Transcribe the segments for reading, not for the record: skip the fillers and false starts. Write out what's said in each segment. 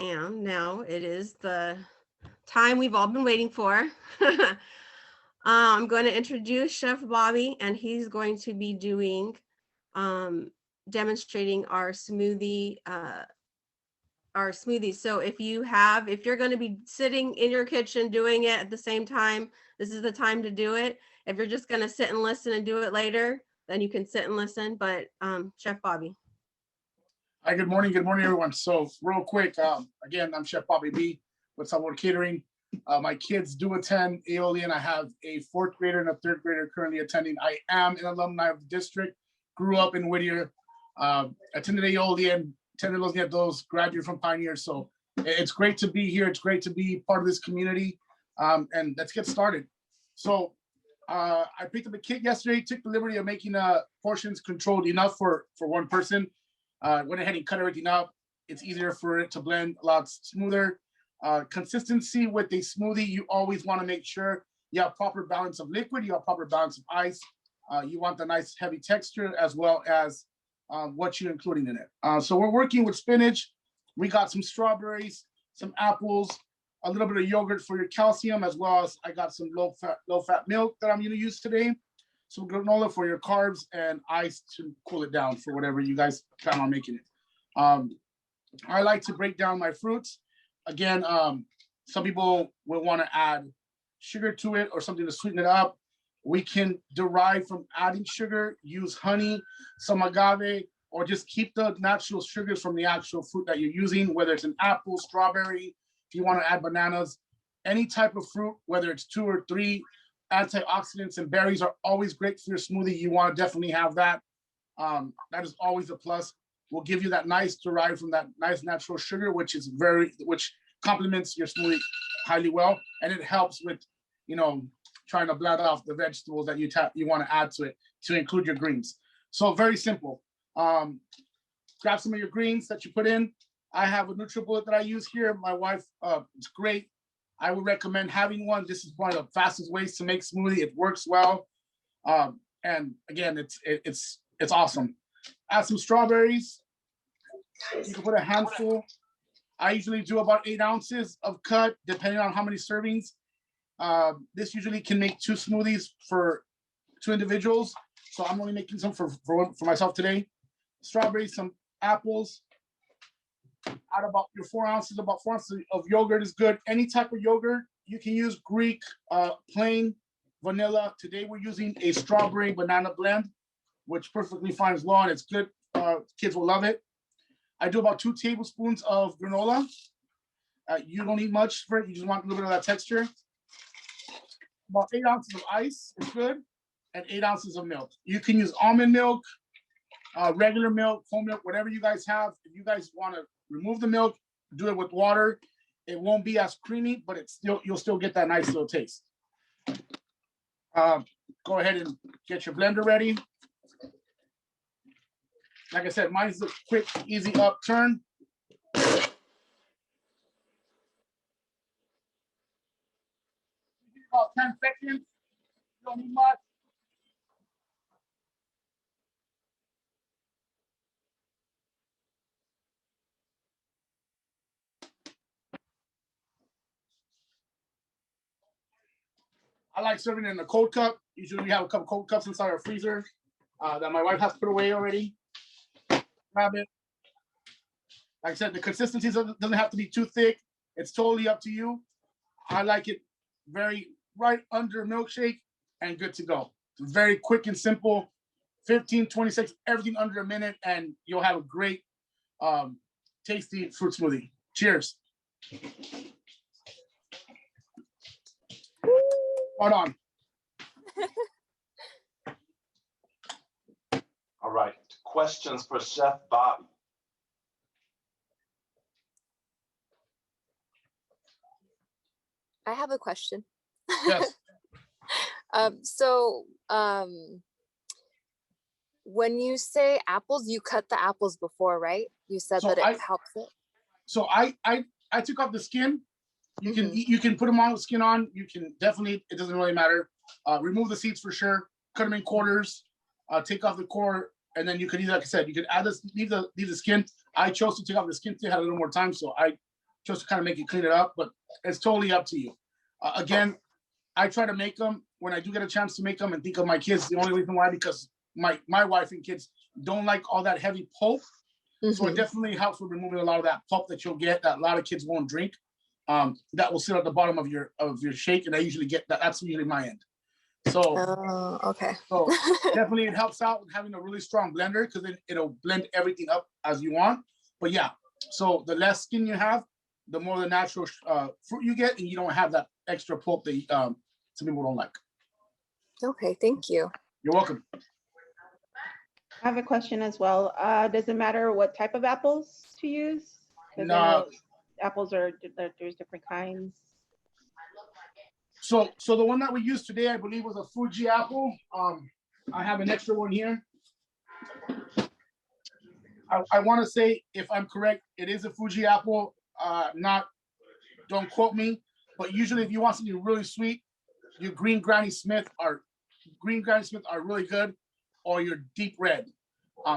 And now it is the time we've all been waiting for. I'm going to introduce Chef Bobby, and he's going to be doing, demonstrating our smoothies. So if you're going to be sitting in your kitchen doing it at the same time, this is the time to do it. If you're just going to sit and listen and do it later, then you can sit and listen. But Chef Bobby. Hi, good morning. Good morning, everyone. So real quick, again, I'm Chef Bobby B with Salvador Catering. My kids do attend Aeolian. I have a fourth grader and a third grader currently attending. I am an alumni of the district, grew up in Whittier, attended Aeolian, attended Los Nietos, graduated from Pioneer. So it's great to be here. It's great to be part of this community. And let's get started. So I picked up a kit yesterday, took the liberty of making portions controlled enough for one person. Went ahead and cut everything up. It's easier for it to blend a lot smoother. Consistency with a smoothie, you always want to make sure you have proper balance of liquid, you have proper balance of ice. You want the nice heavy texture as well as what you're including in it. So we're working with spinach. We got some strawberries, some apples, a little bit of yogurt for your calcium, as well as I got some low fat milk that I'm going to use today. Some granola for your carbs and ice to cool it down for whatever you guys plan on making it. I like to break down my fruits. Again, some people will want to add sugar to it or something to sweeten it up. We can derive from adding sugar, use honey, some agave, or just keep the natural sugars from the actual fruit that you're using, whether it's an apple, strawberry, if you want to add bananas, any type of fruit, whether it's 2 or 3, antioxidants and berries are always great for your smoothie. You want to definitely have that. That is always a plus. We'll give you that nice derived from that nice natural sugar, which complements your smoothie highly well, and it helps with, trying to blend off the vegetables that you want to add to it to include your greens. So very simple. Grab some of your greens that you put in. I have a NutriBullet that I use here. My wife, it's great. I would recommend having one. This is one of the fastest ways to make smoothie. It works well. And again, it's awesome. Add some strawberries. You can put a handful. I usually do about 8 ounces of cut, depending on how many servings. This usually can make 2 smoothies for 2 individuals. So I'm only making some for myself today. Strawberries, some apples. Add about your 4 ounces, about 4 ounces of yogurt is good. Any type of yogurt. You can use Greek, plain, vanilla. Today we're using a strawberry banana blend, which perfectly fine as well, and it's good. Kids will love it. I do about 2 tablespoons of granola. You don't need much for it. You just want a little bit of that texture. About 8 ounces of ice is good, and 8 ounces of milk. You can use almond milk, regular milk, whole milk, whatever you guys have. If you guys want to remove the milk, do it with water. It won't be as creamy, but you'll still get that nice little taste. Go ahead and get your blender ready. Like I said, mine is a quick, easy upturn. About 10 seconds. You don't need much. I like serving it in a cold cup. Usually we have a couple cold cups inside our freezer that my wife has put away already. Grab it. Like I said, the consistency doesn't have to be too thick. It's totally up to you. I like it very right under milkshake and good to go. It's very quick and simple. 15, 26, everything under a minute, and you'll have a great, tasty fruit smoothie. Cheers. Hold on. All right. Questions for Chef Bobby? I have a question. Yes. When you say apples, you cut the apples before, right? You said that it helps it. So I took off the skin. You can put them on with skin on. You can definitely, it doesn't really matter. Remove the seeds for sure. Cut them in quarters. Take off the core, and then you could either, like I said, you could add this, leave the skin. I chose to take off the skin to have a little more time, so I just to kind of make it clean it up, but it's totally up to you. Again, I try to make them when I do get a chance to make them and think of my kids. The only reason why, because my wife and kids don't like all that heavy pulp. So it definitely helps with removing a lot of that pulp that you'll get that a lot of kids won't drink. That will sit at the bottom of your shake, and I usually get that. That's usually my end. So, okay. So definitely it helps out with having a really strong blender because then it'll blend everything up as you want. But yeah, so the less skin you have, the more the natural fruit you get, and you don't have that extra pulp that some people don't like. Okay, thank you. You're welcome. I have a question as well. Does it matter what type of apples to use? No. Apples there's different kinds. So the one that we used today, I believe, was a Fuji apple. I have an extra one here. I want to say, if I'm correct, it is a Fuji apple. Don't quote me, but usually if you want something really sweet, your green Granny Smith are really good, or your deep red.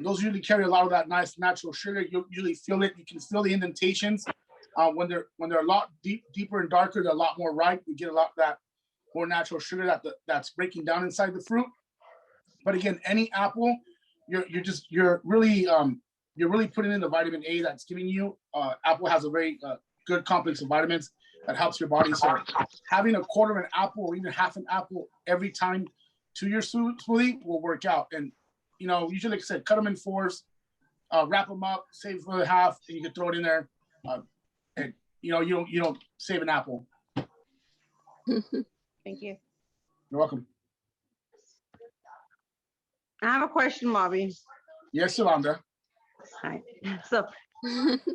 Those usually carry a lot of that nice natural sugar. You usually feel it. You can feel the indentations. When they're a lot deeper and darker, they're a lot more ripe. You get a lot of that more natural sugar that's breaking down inside the fruit. But again, any apple, you're really putting in the vitamin A that's giving you. Apple has a very good complex of vitamins that helps your body. So having a quarter of an apple or even half an apple every time to your smoothie will work out. And usually, like I said, cut them in fours, wrap them up, save for the half, and you can throw it in there. And you don't save an apple. Thank you. You're welcome. I have a question, Bobby. Yes, Yolanda. Hi. So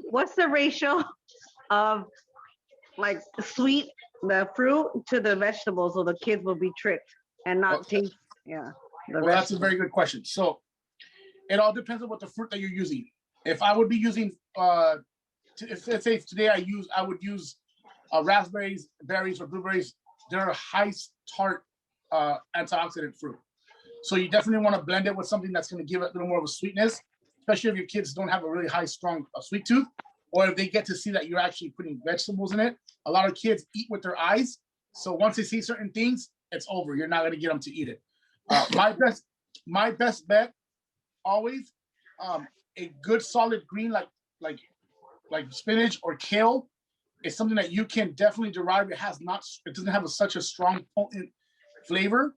what's the ratio of like the fruit to the vegetables so the kids will be tricked and not taste? Yeah. Well, that's a very good question. So it all depends on what the fruit that you're using. If I would be using, if let's say today I would use raspberries, berries, or blueberries. They're a high tart antioxidant fruit. So you definitely want to blend it with something that's going to give it a little more of a sweetness, especially if your kids don't have a really high, strong sweet tooth, or if they get to see that you're actually putting vegetables in it. A lot of kids eat with their eyes. So once they see certain things, it's over. You're not going to get them to eat it. My best bet always, a good solid green like spinach or kale is something that you can definitely derive. It doesn't have such a strong potent flavor.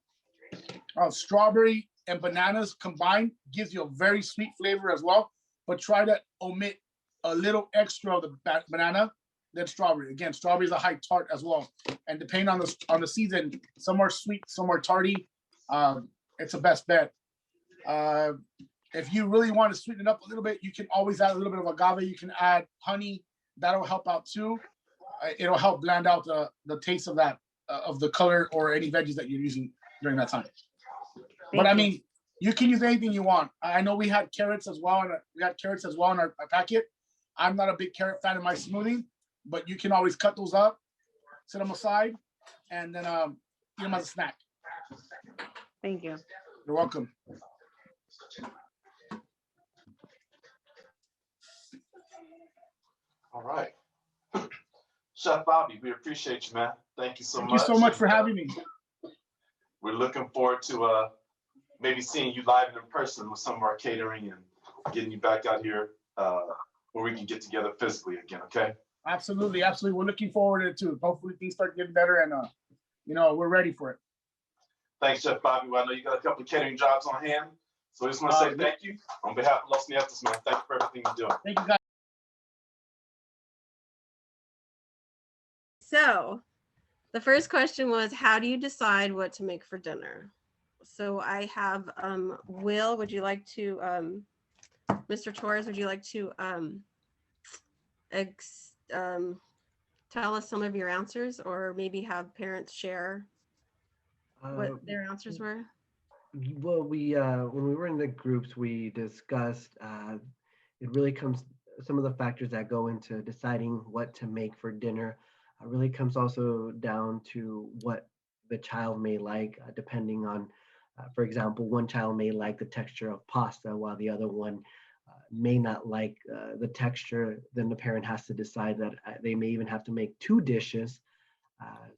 Strawberry and bananas combined gives you a very sweet flavor as well, but try to omit a little extra of the banana than strawberry. Again, strawberry is a high tart as well, and depending on the season, some are sweet, some are tarty. It's a best bet. If you really want to sweeten it up a little bit, you can always add a little bit of agave. You can add honey. That'll help out too. It'll help blend out the taste of that of the color or any veggies that you're using during that time. But I mean, you can use anything you want. I know we had carrots as well, and we got carrots as well in our packet. I'm not a big carrot fan in my smoothie, but you can always cut those up, set them aside, and then eat them as a snack. Thank you. You're welcome. All right. Chef Bobby, we appreciate you, man. Thank you so much. Thank you so much for having me. We're looking forward to maybe seeing you live and in person with some of our catering and getting you back out here where we can get together physically again, okay? Absolutely, absolutely. We're looking forward to it too. Hopefully things start getting better, and we're ready for it. Thanks, Chef Bobby. Well, I know you got a couple of catering jobs on hand, so I just want to say thank you on behalf of Los Nietos, man. Thank you for everything you're doing. Thank you, guys. So the first question was, how do you decide what to make for dinner? So I have Will, would you like to Mr. Torres, would you like to tell us some of your answers, or maybe have parents share what their answers were? Well, when we were in the groups, we discussed it really comes, some of the factors that go into deciding what to make for dinner really comes also down to what the child may like, depending on, for example, one child may like the texture of pasta while the other one may not like the texture, then the parent has to decide that they may even have to make 2 dishes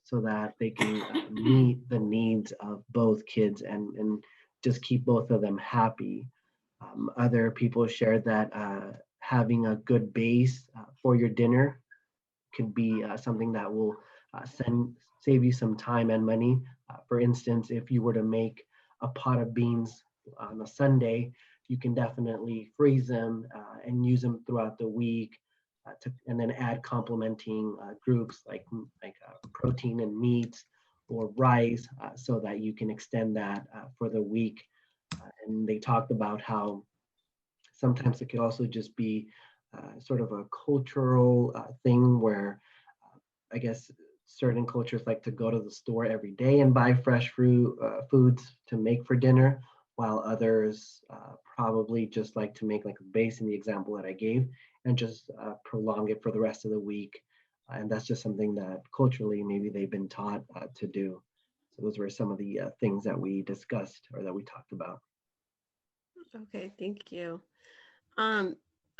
so that they can meet the needs of both kids and just keep both of them happy. Other people shared that having a good base for your dinner could be something that will save you some time and money. For instance, if you were to make a pot of beans on a Sunday, you can definitely freeze them and use them throughout the week and then add complementing groups like protein and meats or rice so that you can extend that for the week. And they talked about how sometimes it could also just be sort of a cultural thing where I guess certain cultures like to go to the store every day and buy fresh foods to make for dinner, while others probably just like to make like a base in the example that I gave and just prolong it for the rest of the week. And that's just something that culturally maybe they've been taught to do. So those were some of the things that we discussed or that we talked about. Okay, thank you.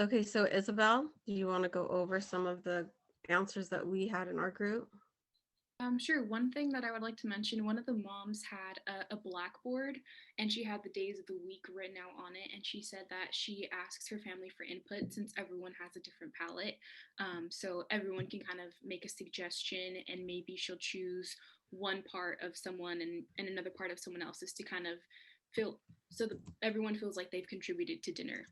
Okay, so Isabel, do you want to go over some of the answers that we had in our group? Sure. One thing that I would like to mention, one of the moms had a blackboard and she had the days of the week written out on it. And she said that she asks her family for input since everyone has a different palate. So everyone can kind of make a suggestion and maybe she'll choose one part of someone and another part of someone else's to kind of feel so that everyone feels like they've contributed to dinner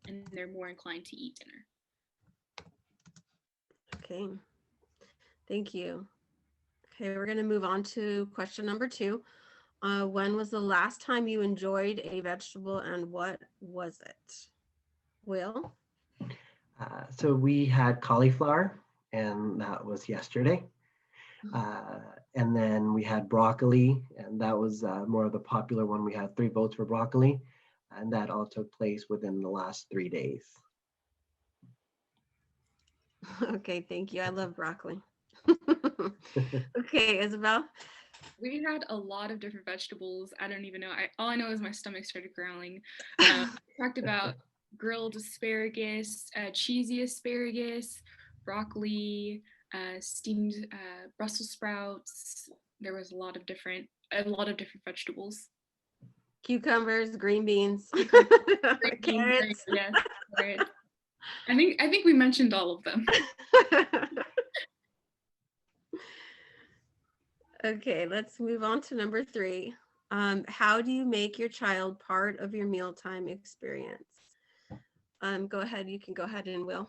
and they're more inclined to eat dinner. Okay, thank you. Okay, we're going to move on to question number 2. When was the last time you enjoyed a vegetable and what was it? Will? So we had cauliflower, and that was yesterday. And then we had broccoli, and that was more of the popular one. We had 3 votes for broccoli, and that all took place within the last 3 days. Okay, thank you. I love broccoli. Okay, Isabel? We had a lot of different vegetables. I don't even know. All I know is my stomach started growling. Talked about grilled asparagus, cheesy asparagus, broccoli, steamed Brussels sprouts. There was a lot of different vegetables. Cucumbers, green beans, carrots. Yes, carrots. I think we mentioned all of them. Okay, let's move on to number 3. How do you make your child part of your mealtime experience? Go ahead. You can go ahead and Will.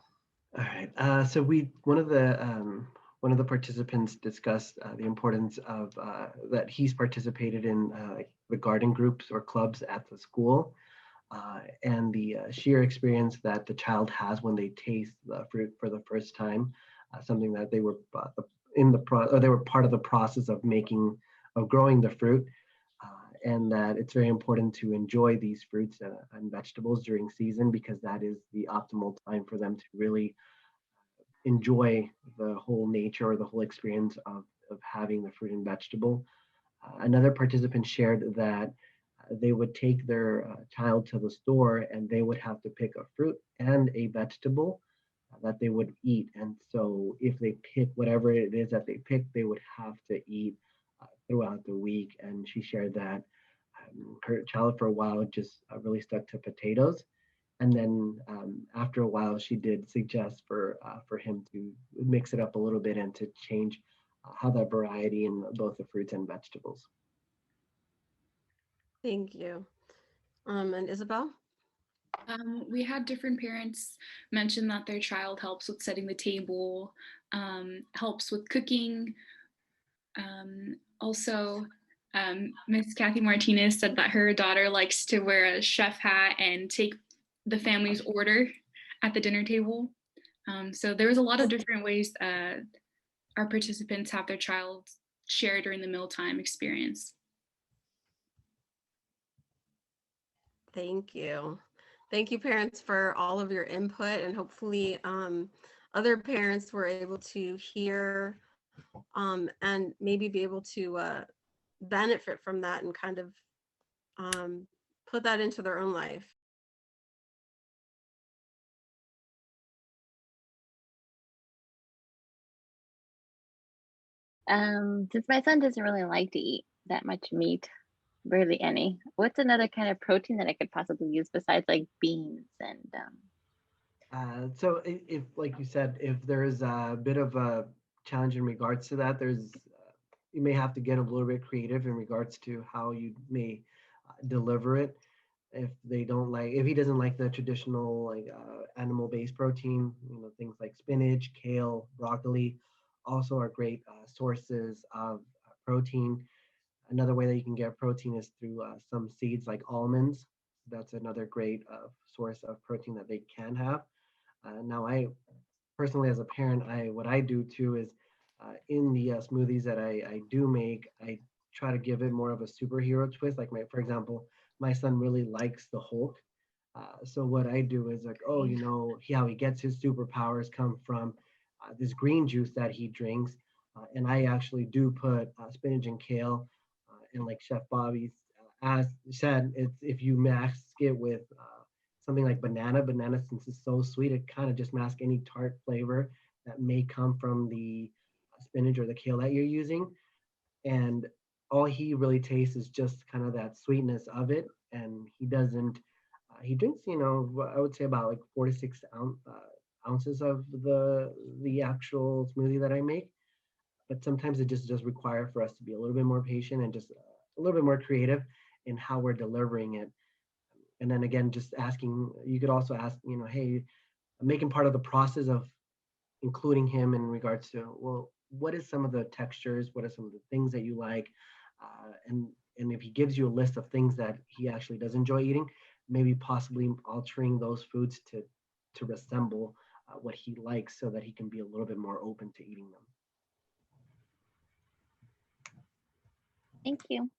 All right. So one of the participants discussed the importance of that he's participated in the garden groups or clubs at the school, and the sheer experience that the child has when they taste the fruit for the first time, something that they were they were part of the process of growing the fruit, and that it's very important to enjoy these fruits and vegetables during season because that is the optimal time for them to really enjoy the whole nature or the whole experience of having the fruit and vegetable. Another participant shared that they would take their child to the store and they would have to pick a fruit and a vegetable that they would eat. And so if they pick whatever it is that they pick, they would have to eat throughout the week. And she shared that her child for a while just really stuck to potatoes. And then after a while, she did suggest for him to mix it up a little bit and to change how that variety in both the fruits and vegetables. Thank you. And Isabel? We had different parents mention that their child helps with setting the table, helps with cooking. Also, Miss Kathy Martinez said that her daughter likes to wear a chef hat and take the family's order at the dinner table. So there was a lot of different ways our participants have their child share during the mealtime experience. Thank you. Thank you, parents, for all of your input, and hopefully other parents were able to hear and maybe be able to benefit from that and kind of put that into their own life. Since my son doesn't really like to eat that much meat, barely any, what's another kind of protein that I could possibly use besides like beans and So if, like you said, if there's a bit of a challenge in regards to that, you may have to get a little bit creative in regards to how you may deliver it. If he doesn't like the traditional like animal-based protein, things like spinach, kale, broccoli, also are great sources of protein. Another way that you can get protein is through some seeds like almonds. That's another great source of protein that they can have. Now, I personally, as a parent, what I do too is in the smoothies that I do make, I try to give it more of a superhero twist. Like for example, my son really likes the Hulk. So what I do is like, oh, how he gets his superpowers come from this green juice that he drinks. And I actually do put spinach and kale, and like Chef Bobby said, if you mask it with something like banana since it's so sweet, it kind of just masks any tart flavor that may come from the spinach or the kale that you're using. And all he really tastes is just kind of that sweetness of it. And he doesn't, he drinks, I would say about like 4 to 6 ounces of the actual smoothie that I make. But sometimes it just does require for us to be a little bit more patient and just a little bit more creative in how we're delivering it. And then again, just asking, you could also ask, hey, making part of the process of including him in regards to, well, what is some of the textures? What are some of the things that you like? And if he gives you a list of things that he actually does enjoy eating, maybe possibly altering those foods to resemble what he likes so that he can be a little bit more open to eating them. thank you.